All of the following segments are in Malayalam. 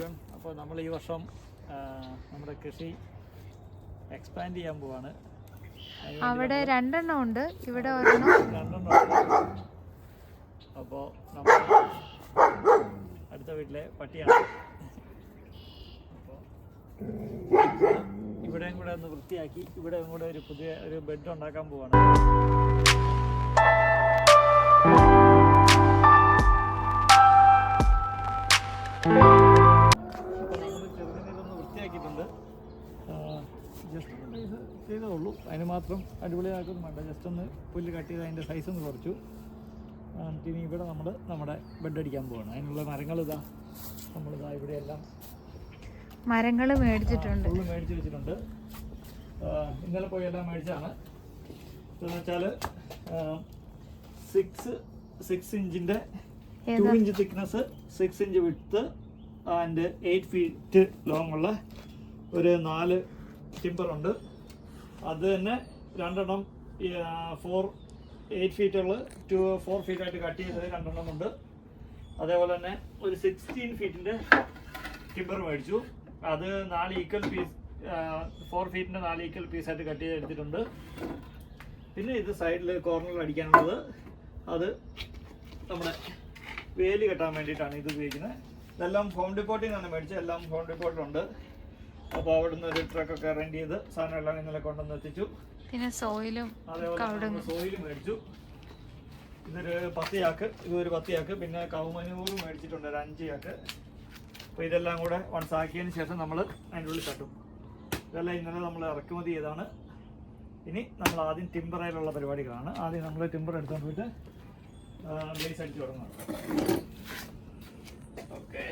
എവരിവൺ. അപ്പോൾ നമ്മൾ ഈ വർഷം നമ്മുടെ കൃഷി എക്സ്പാൻഡ് ചെയ്യാൻ പോവാണ്. അവിടെ 2 എണ്ണം ഉണ്ട്, ഇവിടെ 1 എണ്ണം ഉണ്ട്. അപ്പോൾ നമ്മൾ അടുത്ത വീട്ടിലെ പട്ടിയാണ്. അപ്പോൾ ഇവിടെയും കൂടെ ഒന്ന് വൃത്തിയാക്കി ഇവിടെയും കൂടെ ഒരു പുതിയ ഒരു ബെഡ് ഉണ്ടാക്കാൻ പോവാണ്. ജസ്റ്റ് ഒന്ന് ചെയ്തേ ഉള്ളൂ, അതിന് മാത്രം അടിപൊളിയാക്കൊന്നും വേണ്ട. ജസ്റ്റ് ഒന്ന് പുല്ല് കട്ട് ചെയ്ത് അതിൻ്റെ സൈസ് ഒന്ന് കുറച്ചു. ഇനി ഇവിടെ നമ്മൾ നമ്മുടെ ബെഡ് അടിക്കാൻ പോവാണ്. അതിനുള്ള മരങ്ങൾ നമ്മളിതാ ഇവിടെയെല്ലാം മരങ്ങൾ മേടിച്ചിട്ടുണ്ട്, ഫുള്ള് മേടിച്ച് വെച്ചിട്ടുണ്ട്. ഇന്നലെ പോയി എല്ലാം മേടിച്ചാണ്. എന്ന് വെച്ചാൽ 6 ഇഞ്ചിൻ്റെ 2 inch thickness, 6 inch width and 8 feet long ഉള്ള ഒരു 4 ടിമ്പറുണ്ട്. അത് തന്നെ 2 എണ്ണം 8 ഫീറ്റുള്ള 4 ഫീറ്റായിട്ട് കട്ട് ചെയ്തത് 2 എണ്ണം ഉണ്ട്. അതേപോലെ തന്നെ ഒരു 16 ഫീറ്റിൻ്റെ ടിമ്പർ മേടിച്ചു. അത് 4 ഈക്വൽ പീസ്, 4 ഫീറ്റിൻ്റെ 4 ഈക്വൽ പീസായിട്ട് കട്ട് ചെയ്ത് എടുത്തിട്ടുണ്ട്. പിന്നെ ഇത് സൈഡിൽ കോർണറിൽ അടിക്കാനുള്ളത്, അത് നമ്മുടെ വേലി കെട്ടാൻ വേണ്ടിയിട്ടാണ് ഇത് ഉപയോഗിക്കുന്നത്. ഇതെല്ലാം ഹോം ഡിപ്പോട്ടിൽ നിന്നാണ് മേടിച്ചത്, എല്ലാം ഹോം ഡിപ്പോട്ടിലുണ്ട്. അപ്പോൾ അവിടെ നിന്ന് ഒരു ട്രക്കൊക്കെ റെന്റ് ചെയ്ത് സാധനം എല്ലാം ഇന്നലെ കൊണ്ടുവന്ന് എത്തിച്ചു. പിന്നെ സോയിലും സോയിലും മേടിച്ചു. ഇതൊരു 10 ചാക്ക്, ഇതൊരു 10 ചാക്ക്. പിന്നെ കൗമനൂറ് മേടിച്ചിട്ടുണ്ട് ഒരു 5 ചാക്ക്. അപ്പോൾ ഇതെല്ലാം കൂടെ വൺസ് ആക്കിയതിന് ശേഷം നമ്മൾ അതിൻ്റെ ഉള്ളിൽ തട്ടും. ഇതെല്ലാം ഇന്നലെ നമ്മൾ ഇറക്കുമതി ചെയ്താണ്. ഇനി നമ്മൾ ആദ്യം ടിമ്പറയിലുള്ള പരിപാടികളാണ്. ആദ്യം നമ്മൾ ടിമ്പർ എടുത്തുകൊണ്ട് പോയിട്ട് ബ്ലേസ് അടിച്ച് തുടങ്ങും. ഓക്കെ,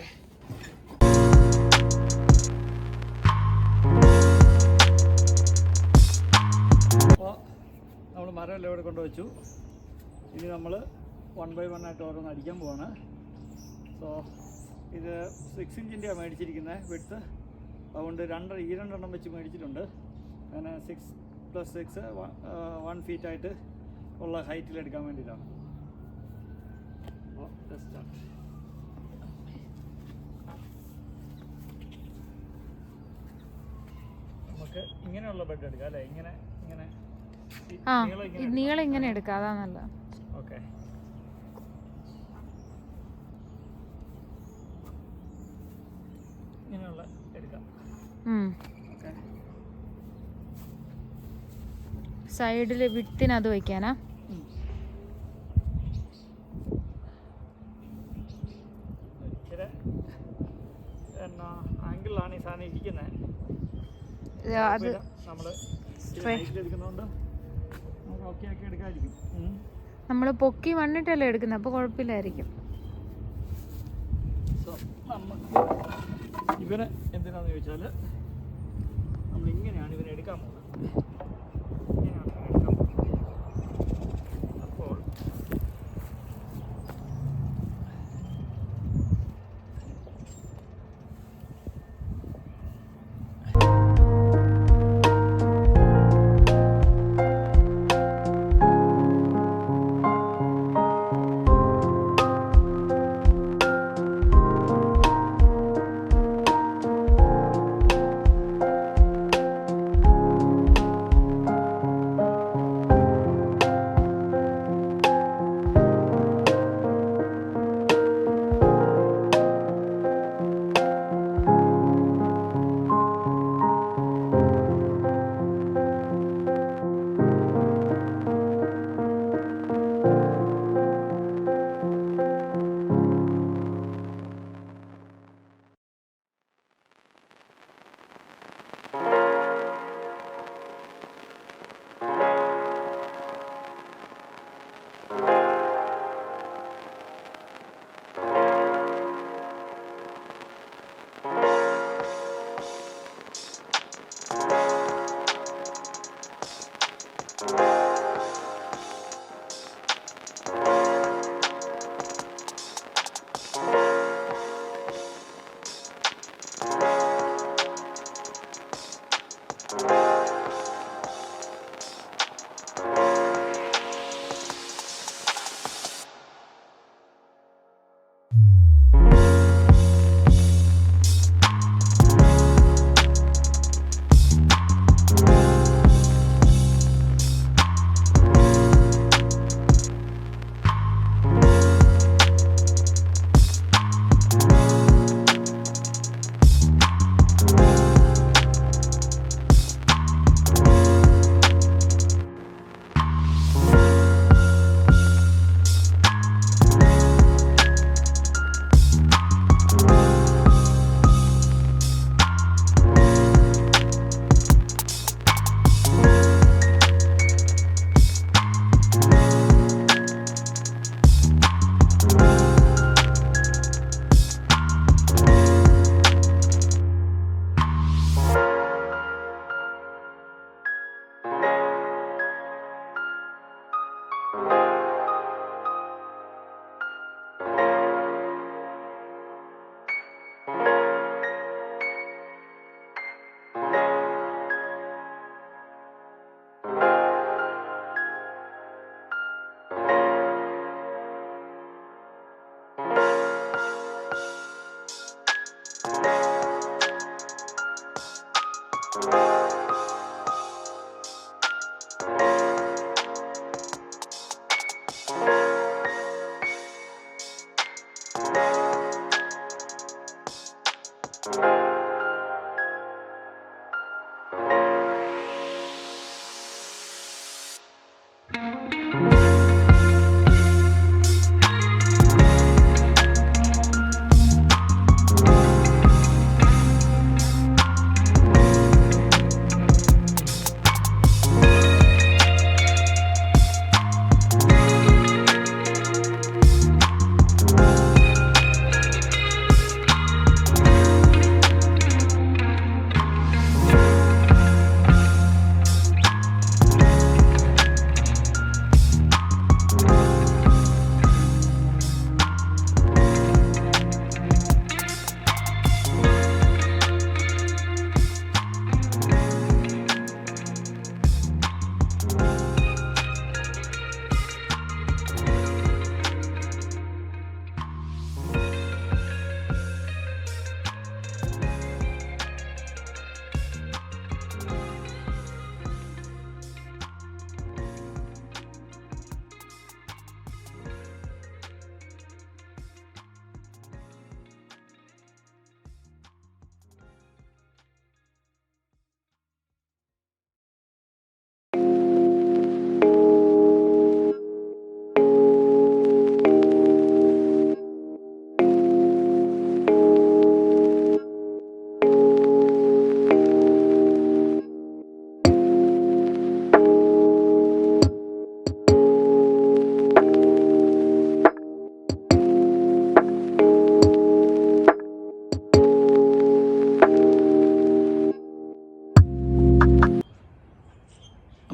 അപ്പോൾ നമ്മൾ മരമെല്ലാം ഇവിടെ കൊണ്ടുവച്ചു. ഇനി നമ്മൾ 1 by 1 ആയിട്ട് ഓരോന്ന് അടിക്കാൻ പോവാണ്. സോ ഇത് 6 ഇഞ്ചിൻ്റെയാണ് മേടിച്ചിരിക്കുന്നത് വിഡ്ത്ത്. അതുകൊണ്ട് 2 എണ്ണം വെച്ച് മേടിച്ചിട്ടുണ്ട്. അങ്ങനെ 6 + 6 1 ഫീറ്റായിട്ട് ഉള്ള ഹൈറ്റിൽ എടുക്കാൻ വേണ്ടിയിട്ടാണ്. അപ്പോൾ സ്റ്റാർട്ട്. നമുക്ക് ഇങ്ങനെയുള്ള ബെഡ് എടുക്കാം അല്ലേ? ഇങ്ങനെ നീളം ഇങ്ങനെ എടുക്കാം, അതാ നല്ല. ഓക്കെ, ഇങ്ങനെയുള്ള എടുക്കാം. ഓക്കെ, സൈഡിൽ വിട്ടിന് അത് വയ്ക്കാനാ. എന്നാ ആംഗിളിലാണ് ഈ സാധനം ഇരിക്കുന്നത്. അത് നമ്മൾ എടുക്കുന്നതുകൊണ്ട് നമുക്ക് ഓക്കെ ആക്കി എടുക്കാതിരിക്കും. നമ്മൾ പൊക്കി വന്നിട്ടല്ലേ എടുക്കുന്നത്, അപ്പോൾ കുഴപ്പമില്ലായിരിക്കും. സോ നമുക്ക് ഇവനെ എന്തിനാന്ന് ചോദിച്ചാൽ നമ്മൾ ഇങ്ങനെയാണ് ഇവനെ എടുക്കാൻ പോകുന്നത്. ഇങ്ങനെയാണ് ഇവനെ എടുക്കാൻ പോകുന്നത്. അപ്പോൾ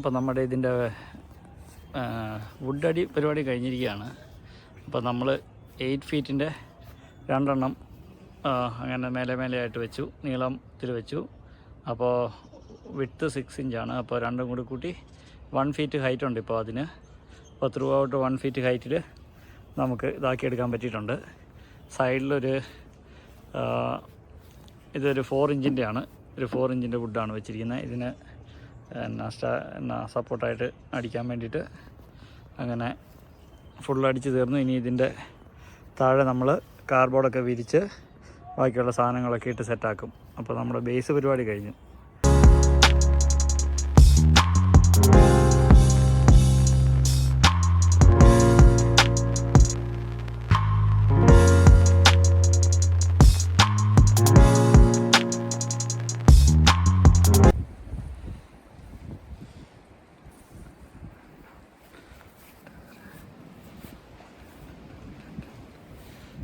അപ്പോൾ നമ്മുടെ ഇതിൻ്റെ വുഡടി പരിപാടി കഴിഞ്ഞിരിക്കുകയാണ്. അപ്പോൾ നമ്മൾ 8 ഫീറ്റിൻ്റെ 2 എണ്ണം അങ്ങനെ മേലെയായിട്ട് വെച്ചു, നീളത്തിൽ വെച്ചു. അപ്പോൾ വിഡ്ത്ത് 6 ഇഞ്ചാണ്. അപ്പോൾ രണ്ടും കൂടി കൂട്ടി 1 ഫീറ്റ് ഹൈറ്റ് ഉണ്ട് ഇപ്പോൾ അതിന്. അപ്പോൾ ത്രൂ ഔട്ട് 1 ഫീറ്റ് ഹൈറ്റിൽ നമുക്ക് ഇതാക്കിയെടുക്കാൻ പറ്റിയിട്ടുണ്ട്. സൈഡിലൊരു ഇതൊരു 4 ഇഞ്ചിൻ്റെയാണ്, ഒരു 4 ഇഞ്ചിൻ്റെ വുഡാണ് വെച്ചിരിക്കുന്നത്. ഇതിന് സപ്പോർട്ടായിട്ട് അടിക്കാൻ വേണ്ടിയിട്ട് അങ്ങനെ ഫുള്ളടിച്ച് തീർന്നു. ഇനി ഇതിൻ്റെ താഴെ നമ്മൾ കാർഡ്ബോർഡൊക്കെ വിരിച്ച് ബാക്കിയുള്ള സാധനങ്ങളൊക്കെ ഇട്ട് സെറ്റാക്കും. അപ്പോൾ നമ്മുടെ ബേസ് പരിപാടി കഴിഞ്ഞു.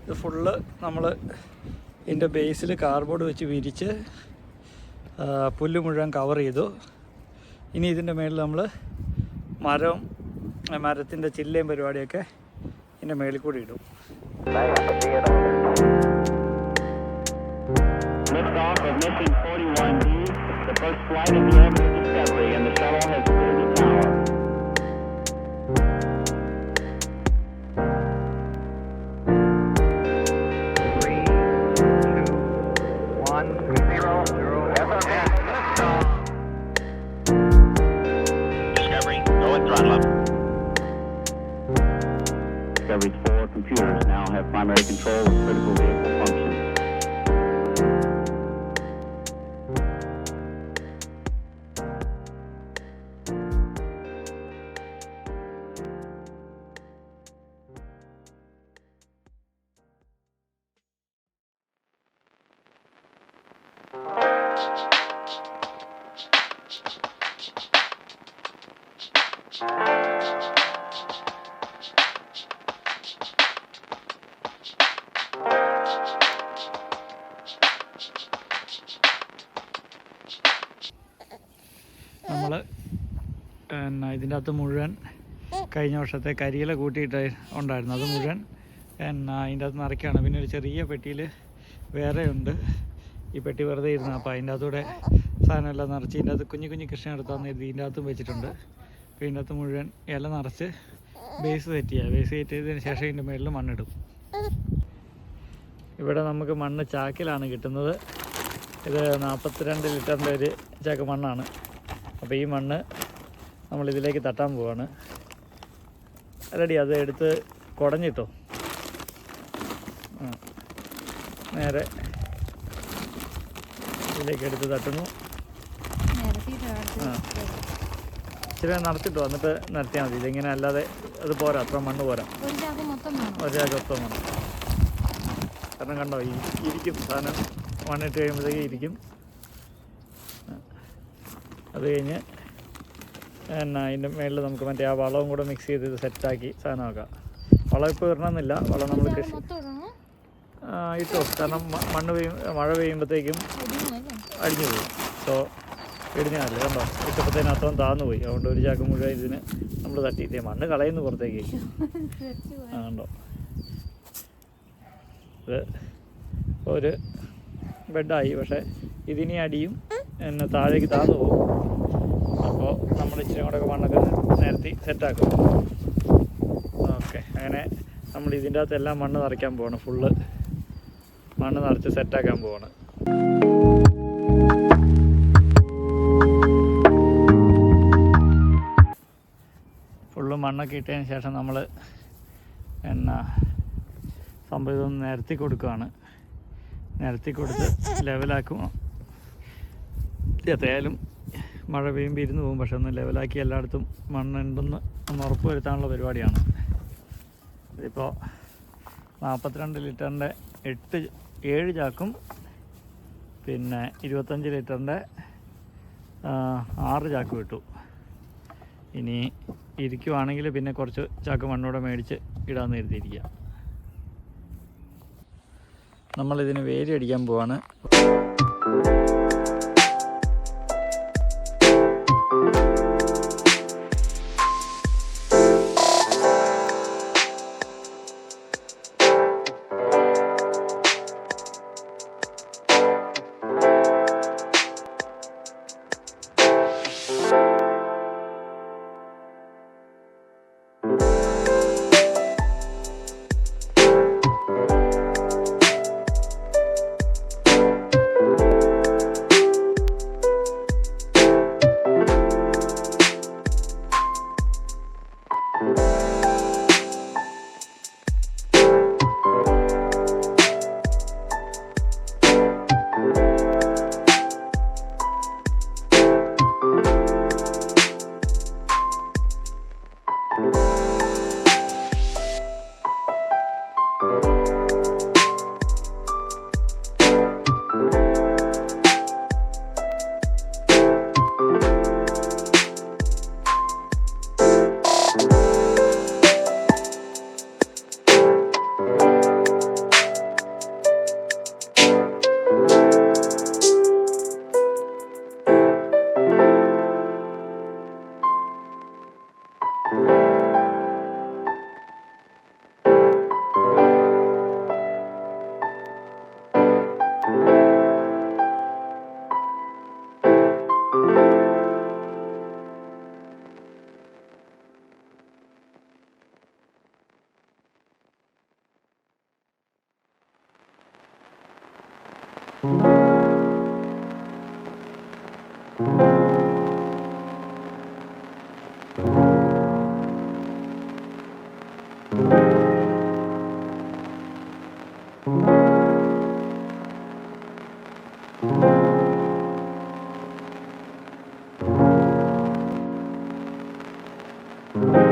ഇത് ഫുള്ള് നമ്മൾ ഇതിൻ്റെ ബേസിൽ കാർഡ്ബോർഡ് വെച്ച് വിരിച്ച് പുല്ല് മുഴുവൻ കവർ ചെയ്തു. ഇനി ഇതിൻ്റെ മേളിൽ നമ്മൾ മരത്തിൻ്റെ ചില്ലയും പരിപാടിയൊക്കെ ഇതിൻ്റെ മേളിൽ കൂടി ഇടും. Discovery's 4 computers now have primary control of critical vehicle functions. നമ്മൾ ഇതിൻ്റെ അകത്ത് മുഴുവൻ കഴിഞ്ഞ വർഷത്തെ കരിയില കൂട്ടിയിട്ട് ഉണ്ടായിരുന്നു. അത് മുഴുവൻ അതിൻ്റെ അകത്ത് നിറയ്ക്കുകയാണ്. പിന്നെ ഒരു ചെറിയ പെട്ടിയിൽ വേറെ ഉണ്ട്. ഈ പെട്ടി വെറുതെ ഇരുന്നു. അപ്പോൾ അതിൻ്റെ അകത്തൂടെ സാധനമെല്ലാം നിറച്ച് ഇതിൻ്റെ അകത്ത് കുഞ്ഞു കുഞ്ഞു കൃഷ്ണ എടുത്താന്ന് കരുതി ഇതിൻ്റെ അകത്തും വെച്ചിട്ടുണ്ട്. അപ്പോൾ ഇതിൻ്റെ അകത്ത് മുഴുവൻ ഇല നിറച്ച് ബേസ് സെറ്റ് ചെയ്യുക. ബേസ് സെറ്റ് ചെയ്തതിന് ശേഷം ഇതിൻ്റെ മുകളിൽ മണ്ണിടും. ഇവിടെ നമുക്ക് മണ്ണ് ചാക്കിലാണ് കിട്ടുന്നത്. ഇത് 42 ലിറ്ററിൻ്റെ ഒരു ചാക്ക് മണ്ണാണ്. അപ്പോൾ ഈ മണ്ണ് നമ്മളിതിലേക്ക് തട്ടാൻ പോവാണ്. റെഡി, അത് എടുത്ത് കുടഞ്ഞിട്ടോ നേരെ ഇതിലേക്ക് എടുത്ത് തട്ടുന്നു. ഇച്ചിരി നിറച്ചിട്ടോ, എന്നിട്ട് നിരത്തിയാൽ മതി. ഇതിങ്ങനെ അല്ലാതെ അത് പോരാ, അത്ര മണ്ണ് പോരാ. ഒരു ചാക്ക് മൊത്തം മണ്ണ്. കാരണം കണ്ടോ, ഇരിക്കും സാധനം മണ്ണിട്ട് കഴിയുമ്പോഴത്തേക്ക് ഇരിക്കും. അത് കഴിഞ്ഞ് അതിൻ്റെ മേളിൽ നമുക്ക് മറ്റേ ആ വളവും കൂടെ മിക്സ് ചെയ്ത് ഇത് സെറ്റാക്കി സാധനമാക്കാം. വളം ഇപ്പോൾ ഇടണമെന്നില്ല, വളം നമ്മൾ കൃഷി ഇട്ടോ. കാരണം മഴ പെയ്യുമ്പോഴത്തേക്കും അടിഞ്ഞു പോയി. സോ ഇടിഞ്ഞാലേ കണ്ടോ, ഇട്ടപ്പോഴത്തേനും അത്രയും താന്നു പോയി. അതുകൊണ്ട് ഒരു ചാക്ക് മുഴുവൻ ഇതിന് നമ്മൾ തട്ടിയിട്ടേ മണ്ണ് കളയുന്നു പുറത്തേക്ക്. കണ്ടോ, ഇത് ഒരു ബെഡായി. പക്ഷേ ഇതിനി അടിയും എന്നെ താഴേക്ക് താന്നു പോകും. അപ്പോൾ നമ്മൾ ഇച്ചിരി കൂടെ മണ്ണൊക്കെ നിരത്തി സെറ്റാക്കും. ഓക്കെ, അങ്ങനെ നമ്മൾ ഇതിൻ്റെ അകത്ത് എല്ലാം മണ്ണ് നിറയ്ക്കാൻ പോവാണ്. ഫുള്ള് മണ്ണ് നിറച്ച് സെറ്റാക്കാൻ പോവാണ്. ഫുള്ള് മണ്ണൊക്കെ ഇട്ടതിന് ശേഷം നമ്മൾ സംഭവം ഇതൊന്ന് നിരത്തി കൊടുക്കുകയാണ്. നിരത്തി കൊടുത്ത് ലെവലാക്കും. എത്രയായാലും മഴ പെയ്യുമ്പോൾ ഇരുന്ന് പോകും. പക്ഷെ ഒന്ന് ലെവലാക്കി എല്ലായിടത്തും മണ്ണുണ്ടെന്ന് ഒന്ന് ഉറപ്പ് വരുത്താനുള്ള പരിപാടിയാണ്. ഇതിപ്പോൾ 42 ലിറ്ററിൻ്റെ 7 ചാക്കും പിന്നെ 25 ലിറ്ററിൻ്റെ 6 ചാക്ക് വിട്ടു. ഇനി ഇരിക്കുവാണെങ്കിൽ പിന്നെ കുറച്ച് ചാക്ക് മണ്ണൂടെ മേടിച്ച് ഇടാമെന്ന് കരുതിയിരിക്കുക. നമ്മളിതിന് വേലി അടിക്കാൻ പോവാണ്. Thank you.